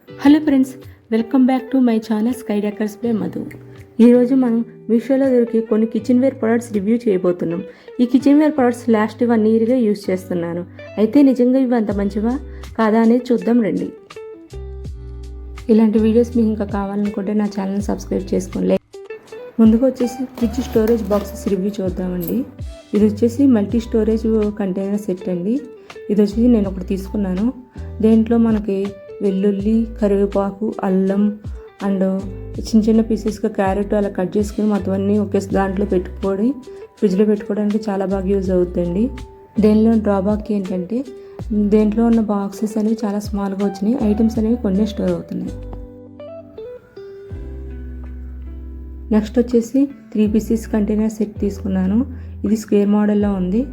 Hello friends, welcome back to my channel sky decors by Madhu. ఈరోజు మనం మీషోలో దొరికే కొన్ని కిచెన్ వేర్ ప్రొడక్ట్స్ రివ్యూ చేయబోతున్నాం. ఈ కిచెన్ వేర్ ప్రొడక్ట్స్ లాస్ట్ 1 ఇయర్గా యూజ్ చేస్తున్నాను. అయితే నిజంగా ఇవి అంత మంచివా కాదా అనేది చూద్దాం రండి. ఇలాంటి వీడియోస్ మీకు ఇంకా కావాలనుకుంటే నా ఛానల్ని సబ్స్క్రైబ్ చేసుకోండి. ముందుగా వచ్చేసి ఫ్రిడ్జ్ స్టోరేజ్ బాక్సెస్ రివ్యూ చూద్దామండి. ఇది వచ్చేసి మల్టీ స్టోరేజ్ కంటైనర్ సెట్ అండి. ఇది వచ్చేసి నేను ఒకటి తీసుకున్నాను. దేంట్లో మనకి వెల్లుల్లి, కరివేపాకు, అల్లం అండ్ చిన్న చిన్న పీసెస్గా క్యారెట్ అలా కట్ చేసుకుని మొత్తం అన్నీ ఒకే దాంట్లో పెట్టుకొని ఫ్రిడ్జ్లో పెట్టుకోవడానికి చాలా బాగా యూజ్ అవుతుందండి. దేనిలో డ్రాబ్యాక్ ఏంటంటే దేంట్లో ఉన్న బాక్సెస్ అనేవి చాలా స్మాల్గా వచ్చినాయి, ఐటమ్స్ అనేవి కొన్ని స్టోర్ అవుతున్నాయి. నెక్స్ట్ వచ్చేసి 3 పీసెస్ కంటైనర్ సెట్ తీసుకున్నాను. ఇది స్క్వేర్ మోడల్లో ఉంది.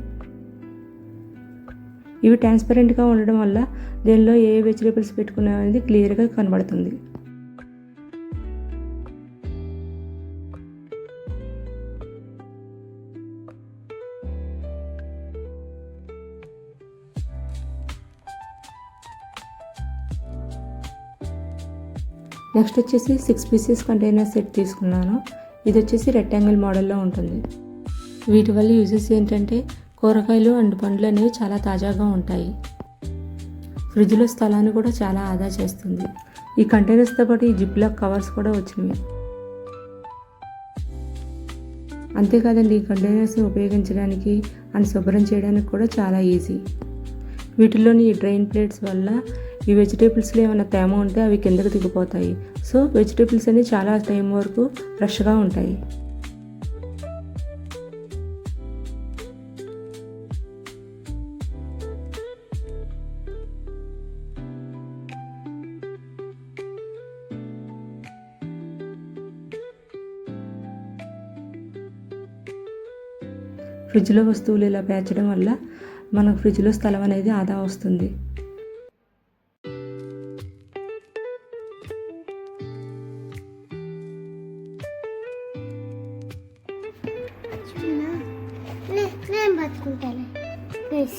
ఇవి ట్రాన్స్పరెంట్గా ఉండడం వల్ల దీనిలో ఏ వెజిటేబుల్స్ పెట్టుకున్నా అనేది క్లియర్గా కనబడుతుంది. నెక్స్ట్ వచ్చేసి 6 పీసెస్ కంటైనర్ సెట్ తీసుకున్నాను. ఇది వచ్చేసి రెక్టాంగిల్ మోడల్లో ఉంటుంది. వీటి వల్ల యూజెస్ ఏంటంటే కూరగాయలు అండ్ పండ్లు అనేవి చాలా తాజాగా ఉంటాయి. ఫ్రిడ్జ్లో స్థలాన్ని కూడా చాలా ఆదా చేస్తుంది. ఈ కంటైనర్స్తో పాటు ఈ జిప్లాక్ కవర్స్ కూడా వచ్చినాయి. అంతేకాదండి, ఈ కంటైనర్స్ని ఉపయోగించడానికి అండ్ శుభ్రం చేయడానికి కూడా చాలా ఈజీ. వీటిలోని ఈ డ్రైన్ ప్లేట్స్ వల్ల ఈ వెజిటేబుల్స్లో ఏమైనా తేమ ఉంటే అవి కిందకు దిగిపోతాయి. సో వెజిటేబుల్స్ అనేవి చాలా టైం వరకు ఫ్రెష్గా ఉంటాయి. ఫ్రిడ్జ్లో వస్తువులు ఇలా పేర్చడం వల్ల మనకు ఫ్రిడ్జ్లో స్థలం అనేది ఆదా వస్తుంది.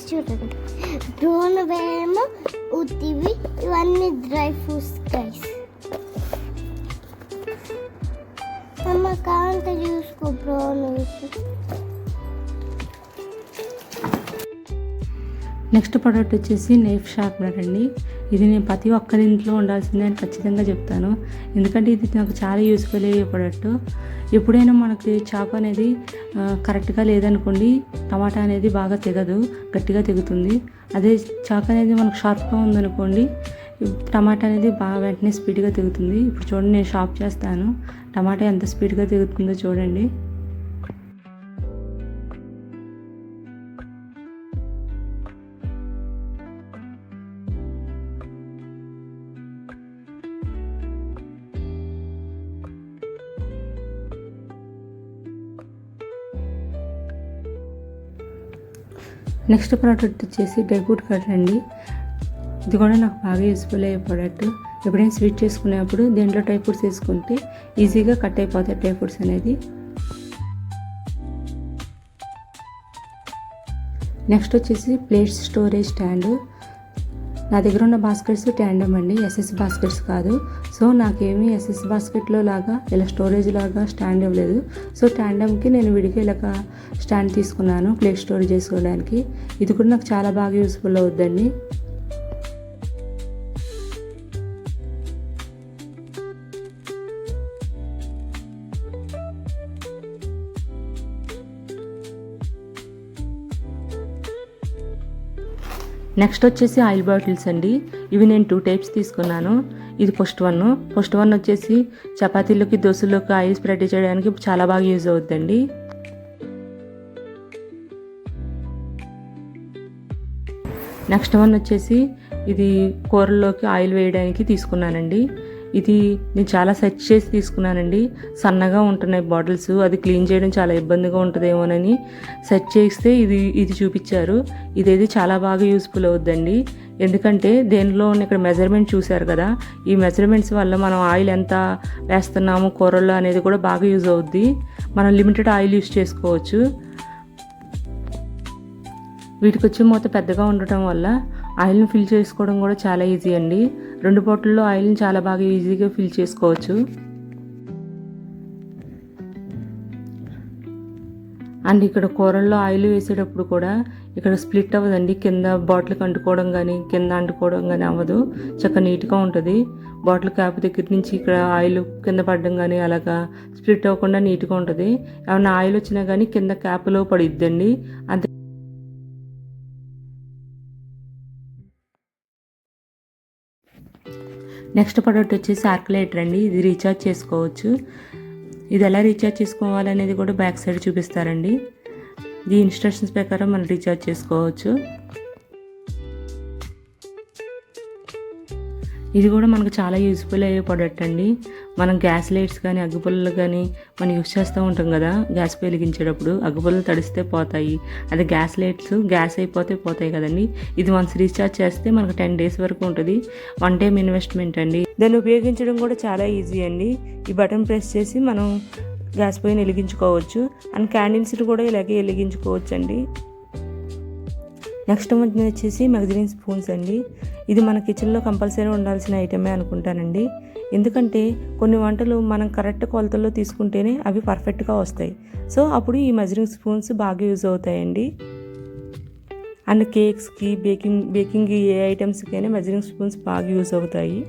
చూడండి, బ్రౌన్ వేమో ఉత్తివి, ఇవన్నీ డ్రై ఫ్రూట్స్ గైస్. అమ్మ కాంత చూసుకో బ్రౌన్. నెక్స్ట్ ప్రోడక్ట్ వచ్చేసి నైఫ్ షార్ప్నర్ అండి. ఇది నేను ప్రతి ఒక్కరి ఇంట్లో ఉండాల్సిందే అని ఖచ్చితంగా చెప్తాను. ఎందుకంటే ఇది నాకు చాలా యూస్ఫుల్ అయ్యే ప్రోడక్ట్. ఎప్పుడైనా మనకి చాప్ అనేది కరెక్ట్గా లేదనుకోండి, టమాటా అనేది బాగా తెగదు, గట్టిగా తెగుతుంది. అదే చాక్ అనేది మనకు షార్ప్గా ఉందనుకోండి, టమాటా అనేది బాగా వెంటనే స్పీడ్గా తెగుతుంది. ఇప్పుడు చూడండి, నేను షాప్ చేస్తాను, టమాటా ఎంత స్పీడ్గా తెగుతుందో చూడండి. నెక్స్ట్ ప్రోడక్ట్ వచ్చేసి డ్రై ఫ్రూట్ కటర్ అండి. ఇది కూడా నాకు బాగా యూస్ఫుల్ అయ్యే ప్రోడక్ట్. ఎప్పుడైనా స్వీట్ చేసుకునేప్పుడు దీంట్లో డ్రై ఫ్రూట్స్ వేసుకుంటే ఈజీగా కట్ అయిపోతాయి డ్రై ఫ్రూట్స్ అనేది. నెక్స్ట్ వచ్చేసి ప్లేట్స్ స్టోరేజ్ స్టాండ్. నా దగ్గర ఉన్న బాస్కెట్స్ ట్యాండమ్ అండి, ఎస్ఎస్ బాస్కెట్స్ కాదు. సో నాకేమీ ఎస్ఎస్ బాస్కెట్లో లాగా ఇలా స్టోరేజ్ లాగా స్టాండ్ ఇవ్వలేదు. సో ట్యాండమ్కి నేను విడిగా ఇలాగ స్టాండ్ తీసుకున్నాను ప్లేట్ స్టోరేజ్ చేసుకోవడానికి. ఇది కూడా నాకు చాలా బాగా యూస్ఫుల్ అవుద్దండి. నెక్స్ట్ వచ్చేసి ఆయిల్ బాటిల్స్ అండి. ఇవి నేను 2 టైప్స్ తీసుకున్నాను. ఇది ఫస్ట్ వన్ వచ్చేసి చపాతీలోకి, దోశలోకి ఆయిల్ స్ప్రెడ్ చేయడానికి చాలా బాగా యూజ్ అవుతుందండి. నెక్స్ట్ వన్ వచ్చేసి ఇది కూరల్లోకి ఆయిల్ వేయడానికి తీసుకున్నానండి. ఇది నేను చాలా సెర్చ్ చేసి తీసుకున్నానండి. సన్నగా ఉంటున్నాయి బాటిల్స్, అది క్లీన్ చేయడం చాలా ఇబ్బందిగా ఉంటుందేమోనని సెర్చ్ చేస్తే ఇది చూపించారు. ఇదేది చాలా బాగా యూస్ఫుల్ అవుద్దండి. ఎందుకంటే దేనిలో ఇక్కడ మెజర్మెంట్ చూశారు కదా, ఈ మెజర్మెంట్స్ వల్ల మనం ఆయిల్ ఎంత వేస్తున్నాము కూరల్లో అనేది కూడా బాగా యూజ్ అవుద్ది. మనం లిమిటెడ్ ఆయిల్ యూజ్ చేసుకోవచ్చు. వీటికి వచ్చే మూత పెద్దగా ఉండటం వల్ల ఆయిల్ని ఫిల్ చేసుకోవడం కూడా చాలా ఈజీ అండి. 2 బాటిల్లో ఆయిల్ని చాలా బాగా ఈజీగా ఫిల్ చేసుకోవచ్చు. అండ్ ఇక్కడ కూరల్లో ఆయిల్ వేసేటప్పుడు కూడా ఇక్కడ స్ప్లిట్ అవ్వదండి. కింద బాటిల్కి అంటుకోవడం కానీ కింద అంటుకోవడం కానీ అవ్వదు. చక్కగా నీట్గా ఉంటుంది. బాటిల్ క్యాప్ దగ్గర నుంచి ఇక్కడ ఆయిల్ కింద పడడం కానీ అలాగా స్ప్లిట్ అవ్వకుండా నీట్గా ఉంటుంది. ఏమన్నా ఆయిల్ వచ్చినా కానీ కింద క్యాప్లో పడిద్దండి. అంతే. నెక్స్ట్ ప్రోడక్ట్ వచ్చేసి సర్క్యులేటర్ అండి. ఇది రీఛార్జ్ చేసుకోవచ్చు. ఇది ఎలా రీఛార్జ్ చేసుకోవాలనేది కూడా బ్యాక్ సైడ్ చూపిస్తారండి. ఈ ఇన్స్ట్రక్షన్స్ ప్రకారం మనం రీఛార్జ్ చేసుకోవచ్చు. ఇది కూడా మనకు చాలా యూస్ఫుల్ అయ్యే ప్రోడక్ట్ అండి. మనం గ్యాస్ లైట్స్ కానీ అగ్గిపుల్లలు కానీ మనం యూస్ చేస్తూ ఉంటాం కదా. గ్యాస్ వెలిగించేటప్పుడు అగ్గిపుల్లలు తడిస్తే పోతాయి. అదే గ్యాస్ లైట్స్ గ్యాస్ అయిపోతే పోతాయి కదండి. ఇది వన్స్ రీఛార్జ్ చేస్తే మనకు 10 days వరకు ఉంటుంది. 1 time ఇన్వెస్ట్మెంట్ అండి. దాన్ని ఉపయోగించడం కూడా చాలా ఈజీ అండి. ఈ బటన్ ప్రెస్ చేసి మనం గ్యాస్ పొయ్యిని వెలిగించుకోవచ్చు. అండ్ క్యాండిల్స్ని కూడా ఇలాగే వెలిగించుకోవచ్చు అండి. నెక్స్ట్ వచ్చేసి మెజరింగ్ స్పూన్స్ అండి. ఇది మన కిచెన్లో కంపల్సరీ ఉండాల్సిన ఐటమే అనుకుంటానండి. ఎందుకంటే కొన్ని వంటలు మనం కరెక్ట్ కొలతల్లో తీసుకుంటేనే అవి పర్ఫెక్ట్గా వస్తాయి. సో అప్పుడు ఈ మెజరింగ్ స్పూన్స్ బాగా యూజ్ అవుతాయండి. అండ్ కేక్స్కి బేకింగ్ ఏ ఐటమ్స్కైనా మెజరింగ్ స్పూన్స్ బాగా యూజ్ అవుతాయి.